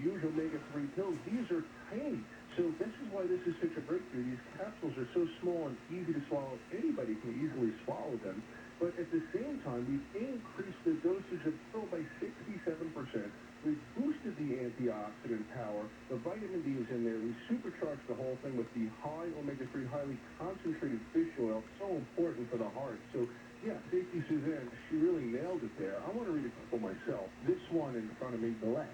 use omega-3 pills. These are tiny. So this is why this is such a breakthrough. These capsules are so small and easy to swallow. Anybody can easily swallow them. But at the same time, we've increased the dosage of pill by 67%. We've boosted the antioxidant power. The vitamin D is in there. We supercharged the whole thing with the high omega-3, highly concentrated fish oil. So important for the heart. So, yeah, Safety Suzanne, she really nailed it there. I want to read a couple myself. This one in front of me, blessed.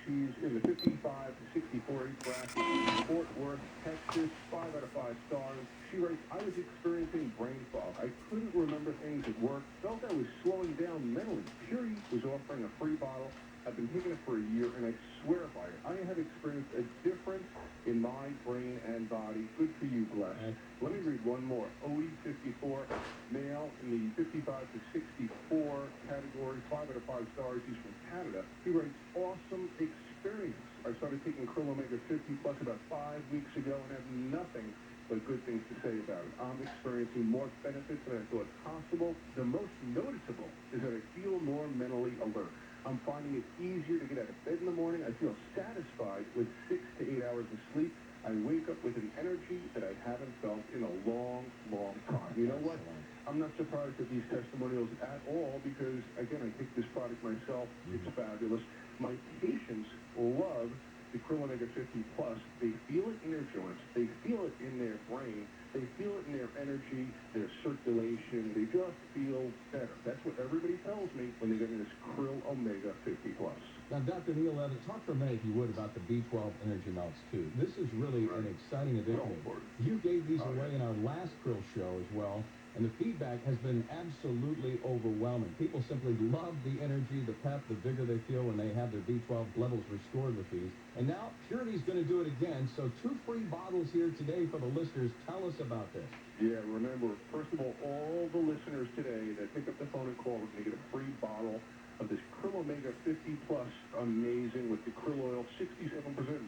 She's in the 55 to 64 age bracket, Fort Worth, Texas, 5 out of 5 stars. She writes, I was experiencing brain fog. I couldn't remember things at work. Felt I was slowing down mentally. Purity was offering a free bottle. I've been taking it for a year, and I swear by it. I have experienced a difference in my brain and body. Good for you, Bless. Let me read one more. OE54, male in the 55 to 64 category, 5 out of 5 stars. He's from Canada. He writes, awesome experience. I started taking Krill Omega 50 Plus about 5 weeks ago and have nothing but good things to say about it. I'm experiencing more benefits than I thought possible. The most noticeable is that I feel more mentally alert. I'm finding it easier to get out of bed in the morning. I feel satisfied with 6 to 8 hours of sleep. I wake up with an energy that I haven't felt in a long, long time. You know what? I'm not surprised at these testimonials at all because, again, I take this product myself. It's fabulous. My patients love the Krill Omega 50 Plus. They feel it in their joints. They feel it in their brain. They feel it in their energy, their circulation. They just feel better. That's what everybody tells me when they get in this Krill Omega 50 Plus. Now, Dr. Neil Levitt, talk for a minute, if you would, about the B12 Energy Melts, too. This is really an exciting addition. You gave these away in our last Krill show as well, and the feedback has been absolutely overwhelming. People simply love the energy, the pep, the vigor they feel when they have their B12 levels restored with these. And now Purity's going to do it again, so 2 free bottles here today for the listeners. Tell us about this. Yeah, remember, first of all the listeners today that pick up the phone and call are going to get a free bottle of this Krill Omega 50 Plus, amazing, with the krill oil, 67%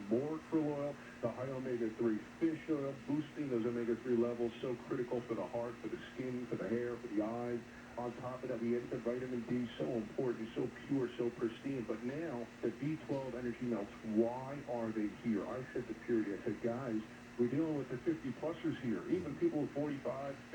more krill oil, the high omega-3 fish oil, boosting those omega-3 levels, so critical for the heart, for the skin, for the hair, for the eyes. On top of that, we added the vitamin D, so important, so pure, so pristine. But now, the B12 Energy Melts, why are they here? I said to Purity, I said, guys, we're dealing with the 50-plussers here. Even people with 45,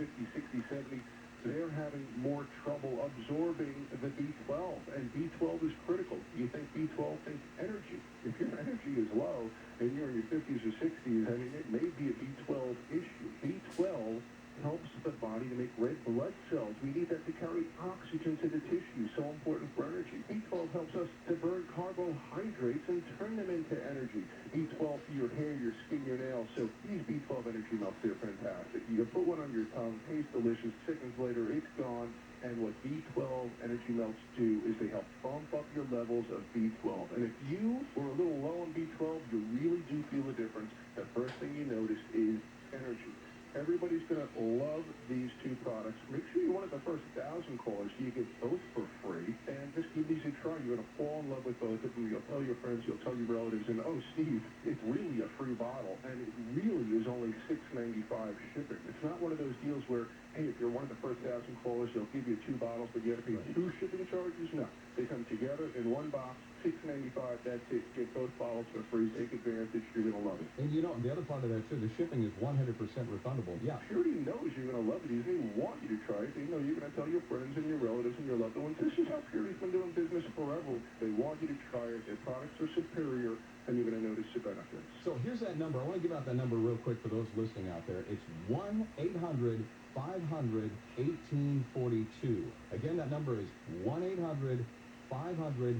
50, 60, 70, they're having more trouble absorbing the B12, and B12 is critical. You think B12, think energy. If your energy is low and you're in your 50s or 60s, I mean, it may be a B12 issue. B12 helps the body to make red blood cells. We need that to carry oxygen to the tissue, so important for energy. B12 helps us to burn carbohydrates and turn them into energy. B12 for your hair, your skin, your nails. So these B12 energy melts, they're fantastic. You can put one on your tongue, taste delicious. Seconds later, it's gone. And what B12 energy melts do is they help bump up your levels of B12. And if you were a little low on B12, you really do feel a difference. The first thing you notice is energy. Everybody's going to love these 2 products. Make sure you're one of the first 1,000 callers. You get both for free. And just give these a try. You're going to fall in love with both of them. You'll tell your friends. You'll tell your relatives. And, oh, Steve, it's really a free bottle. And it really is only $6.95 shipping. It's not one of those deals where, hey, if you're one of the first 1,000 callers, they'll give you 2 bottles, but you have to pay 2 shipping charges. No. They come together in one box. $6.95, that's it. Get both bottles for free. Take advantage. You're going to love it. And you know, the other part of that, too, the shipping is 100% refundable. Yeah. Purity knows you're going to love it. He doesn't even want you to try it. They know you're going to tell your friends and your relatives and your loved ones. This is how Purity's been doing business forever. They want you to try it. Their products are superior, and you're going to notice the benefits. So here's that number. I want to give out that number real quick for those listening out there. It's 1-800-500-1842. Again, that number is 1-800-500-1842.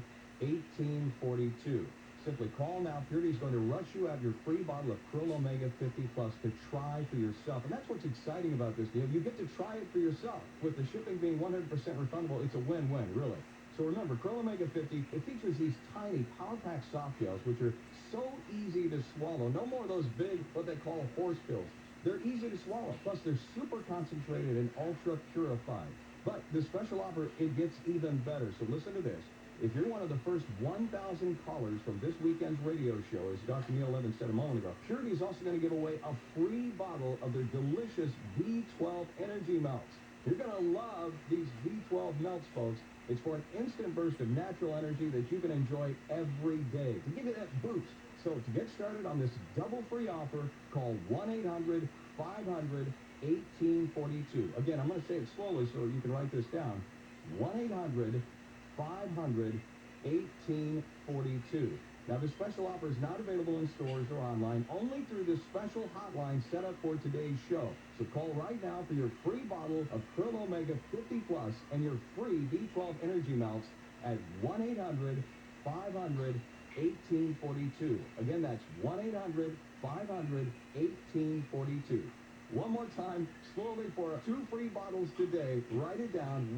Simply call now. Purity's going to rush you out your free bottle of Krill Omega 50 Plus to try for yourself. And that's what's exciting about this deal. You get to try it for yourself. With the shipping being 100% refundable, it's a win-win, really. So remember, Krill Omega 50, it features these tiny power-pack soft gels, which are so easy to swallow. No more of those big, what they call horse pills. They're easy to swallow. Plus, they're super concentrated and ultra-purified. But the special offer, it gets even better. So listen to this. If you're one of the first 1,000 callers from this weekend's radio show, as Dr. Neil Levin said a moment ago, Purity is also going to give away a free bottle of their delicious B12 Energy Melts. You're going to love these V12 melts, folks. It's for an instant burst of natural energy that you can enjoy every day to give you that boost. So to get started on this double free offer, call 1-800-500-1842. Again, I'm going to say it slowly so you can write this down. 1-800-500-1842. Now, this special offer is not available in stores or online, only through this special hotline set up for today's show. So call right now for your free bottle of Krill Omega 50 Plus and your free B12 energy melts at 1-800-500-1842. Again, that's 1-800-500-1842. One more time, slowly for 2 free bottles today. Write it down,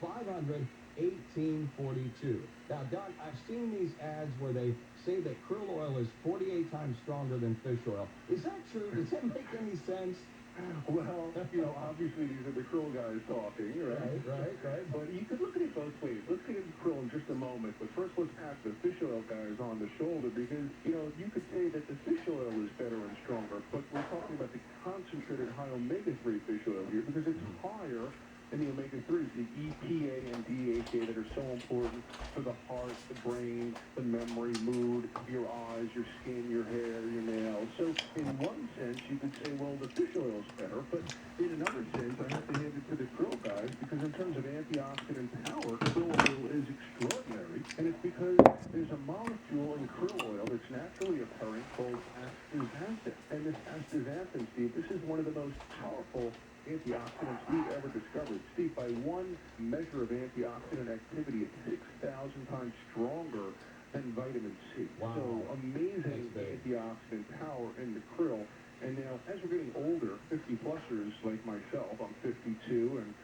1-800-500-1842. Now, Doc, I've seen these ads where they say that krill oil is 48 times stronger than fish oil. Is that true? Does that make any sense? Well, obviously these are the krill guys talking, right? Right. But you could look at it both ways. Let's get into krill in just a moment. But first, let's pat the fish oil guys on the shoulder because, you could say that the fish oil is better and stronger, but we're talking about the concentrated high omega-3 fish oil here because it's higher and the omega-3s, the EPA and DHA that are so important for the heart, the brain, the memory, mood, your eyes, your skin, your hair, your nails. So in one sense, you could say, well, the fish oil is better, but in another sense, I have to hand it to the krill guys because in terms of antioxidant power, krill oil is extraordinary, and it's because there's a molecule in krill oil that's naturally occurring called astaxanthin. And this astaxanthin, Steve, this is one of the most powerful antioxidants we've ever discovered. Steve, by one measure of antioxidant activity, it's 6,000 times stronger than vitamin C. Wow. So amazing antioxidant power in the krill. And now, as we're getting older, 50-plussers like myself, I'm 52, and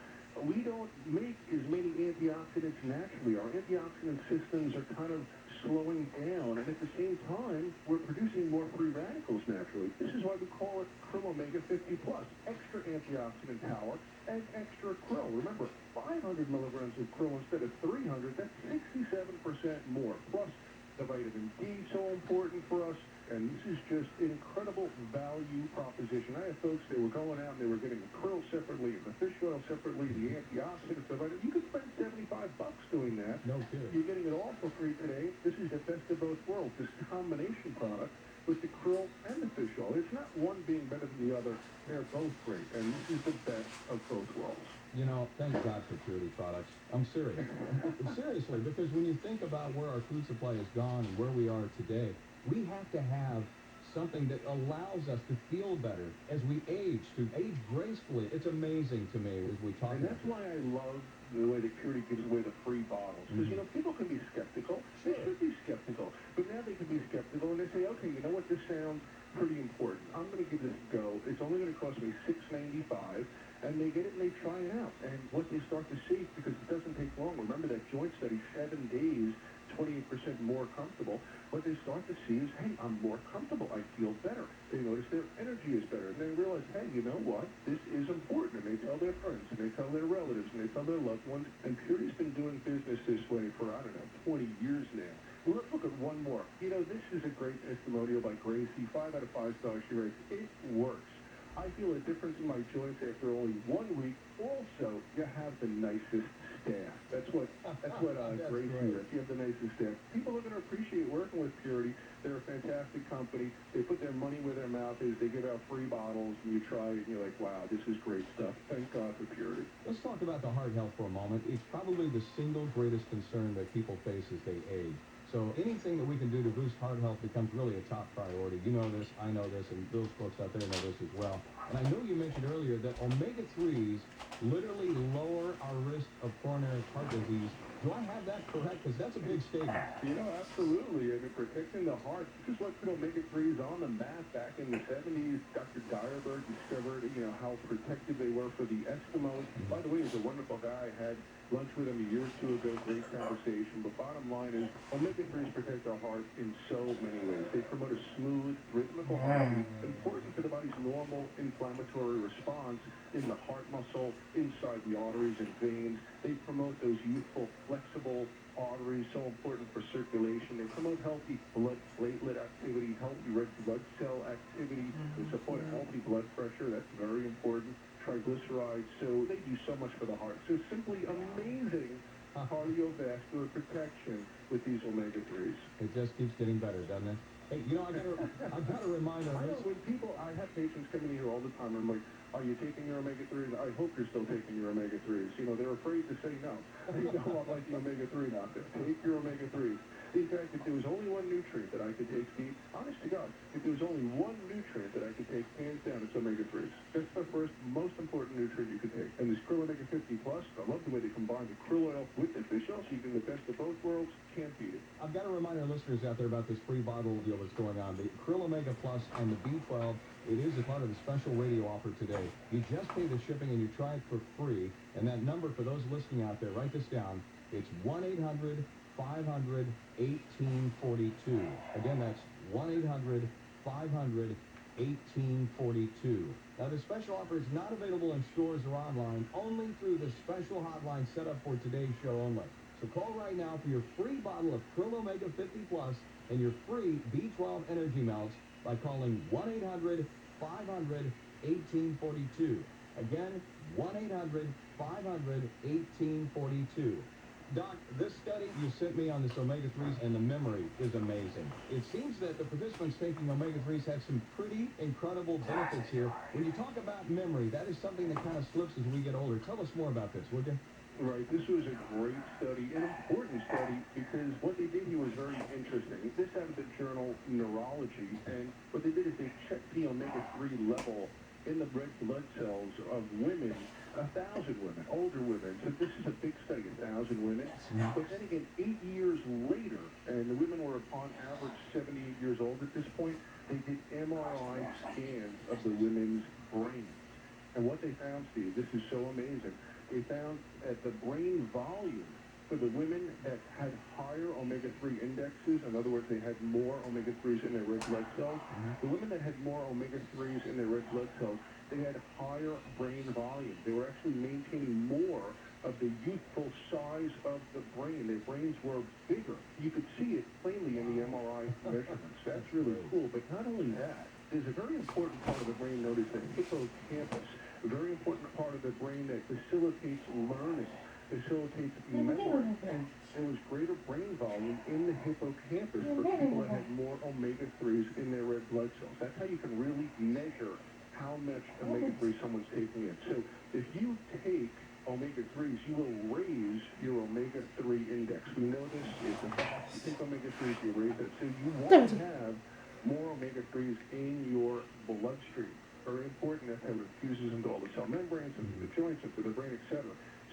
we don't make as many antioxidants naturally. Our antioxidant systems are kind of slowing down, and at the same time, we're producing more free radicals naturally. This is why we call it Krill Omega 50 Plus. Extra antioxidant power and extra krill. Remember, 500 milligrams of krill instead of 300, that's 67% more. Plus, the vitamin D, so important for us. And this is just an incredible value proposition. I had folks, they were going out and they were getting the krill separately and the fish oil separately, the antioxidants, the vitamin. You could spend $75 doing that. No kidding. You're getting it all for free today. This is the best of both worlds, this combination product with the krill and the fish oil. It's not one being better than the other. They're both great. And this is the best of both worlds. Thank God for purity products. I'm serious. Seriously, because when you think about where our food supply has gone and where we are today, we have to have something that allows us to feel better as we age, to age gracefully. It's amazing to me as we talk about it. And that's why I love the way that Purity gives away the free bottles. Because, people can be skeptical. They should be skeptical. But now they can be skeptical and they say, okay, you know what, this sounds pretty important. I'm going to give this a go. It's only going to cost me $6.95. And they get it and they try it out. And what they start to see, because it doesn't take long, remember that joint study, 7 days, 28% more comfortable. What they start to see is, hey, I'm more comfortable. I feel better. They notice their energy is better. And they realize, hey, you know what? This is important. And they tell their friends, and they tell their relatives, and they tell their loved ones. And Purity's been doing business this way for, 20 years now. Well, let's look at one more. This is a great testimonial by Gracie. 5 out of 5 stars. She writes, it works. I feel a difference in my joints after only 1 week. Also, you have the nicest staff. That's what Gracie is. You have the nicest staff. People are going to appreciate working with Purity. They're a fantastic company. They put their money where their mouth is. They give out free bottles, and you try it, and you're like, wow, this is great stuff. Thank God for Purity. Let's talk about the heart health for a moment. It's probably the single greatest concern that people face as they age. So anything that we can do to boost heart health becomes really a top priority. You know this, I know this, and those folks out there know this as well. And I know you mentioned earlier that omega-3s literally lower our risk of coronary heart disease. Do I have that correct? Because that's a big statement. Absolutely. And protecting the heart, this is what put omega-3s on the map back in the 70s. Dr. Dierberg discovered, how protective they were for the Eskimos. By the way, he's a wonderful guy. I had lunch with him a year or two ago. Great conversation. But bottom line is, omega-3s protect our heart in so many ways. They promote a smooth, rhythmical heartbeat, important for the body's normal inflammatory response in the heart muscle, inside the arteries and veins. They promote those youthful, flexible arteries, so important for circulation. They promote healthy blood platelet activity, healthy red blood cell activity. They support healthy blood pressure. That's very important. triglycerides, so they do so much for the heart. So simply amazing cardiovascular protection with these omega-3s. It just keeps getting better, doesn't it? Hey, I gotta remind our I know listeners. I have patients coming in here all the time, I'm like, are you taking your omega-3s? I hope you're still taking your omega-3s. They're afraid to say no. I'm like the omega-3 doctor. Take your omega-3s. In fact, if there was only one nutrient that I could take, Steve, honest to God, if there was only one nutrient that I could take, hands down, it's omega-3s. That's the first most important nutrient you could take. And this Krill Omega 50 Plus, I love the way they combine the krill oil with the fish oil, so you get the best of both worlds. Can't beat it. I've got to remind our listeners out there about this free bottle deal that's going on. The Krill Omega Plus and the B12, it is a part of the special radio offer today. You just pay the shipping and you try it for free. And that number for those listening out there, write this down. It's 1-800-500-1842. Again, that's 1-800-500-1842. Now, the special offer is not available in stores or online, only through the special hotline set up for today's show only. So call right now for your free bottle of Krill Omega 50 Plus and your free B12 Energy Melts by calling 1-800-500-1842. Again, 1-800-500-1842. Doc, this study you sent me on this omega-3s and the memory is amazing. It seems that the participants taking omega-3s have some pretty incredible benefits here. When you talk about memory, that is something that kind of slips as we get older. Tell us more about this, would you? Right, this was a great study, an important study, because what they did here was very interesting. This out of the journal Neurology, and what they did is they checked the omega-3 level in the red blood cells of women, 1,000 women, older women. So this is a big study, 1,000 women. But then again, 8 years later, and the women were on average 78 years old at this point, they did MRI scans of the women's brains. And what they found, Steve, this is so amazing. They found that the brain volume for the women that had higher omega-3 indexes, in other words, they had more omega-3s in their red blood cells, the women that had more omega-3s in their red blood cells, they had higher brain volume. They were actually maintaining more of the youthful size of the brain. Their brains were bigger. You could see it plainly in the MRI measurements. That's really cool. But not only that, there's a very important part of the brain known as the hippocampus, a very important part of the brain that facilitates learning, facilitates memory, and there was greater brain volume in the hippocampus for people that had more omega-3s in their red blood cells. That's how you can really measure how much omega-3 someone's taking in. So if you take omega-3s, you will raise your omega-3 index. We know this is a fact. You take omega-3s, you raise it. So you want to have more omega-3s in your bloodstream. Very important. That's how it infuses into all the cell membranes, into the joints, into the brain, etc.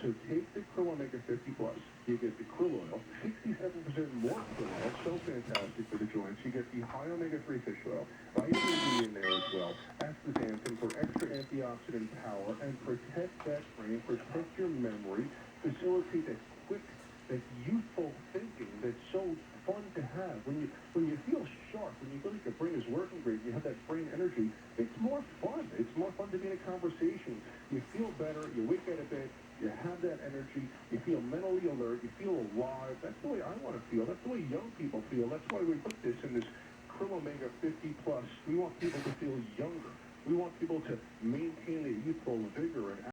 So take the Krill Omega 50 Plus. You get the krill oil, 67% more krill oil, so fantastic for the joints. You get the high omega-3 fish oil, vitamin D in there as well, astaxanthin for extra antioxidant power, and protect that brain, protect your memory, facilitate that quick, that youthful thinking that's so fun to have. When you feel sharp, when you feel like your brain is working great, you have that brain energy, it's more fun. It's more fun to be in a conversation. You feel better, you wake out of bed, you have that energy, you feel mentally alert, you feel alive. That's the way I want to feel. That's the way young people feel. That's why we put this in this Krill Omega 50 Plus. We want people to feel younger. We want people to maintain their youthful vigor and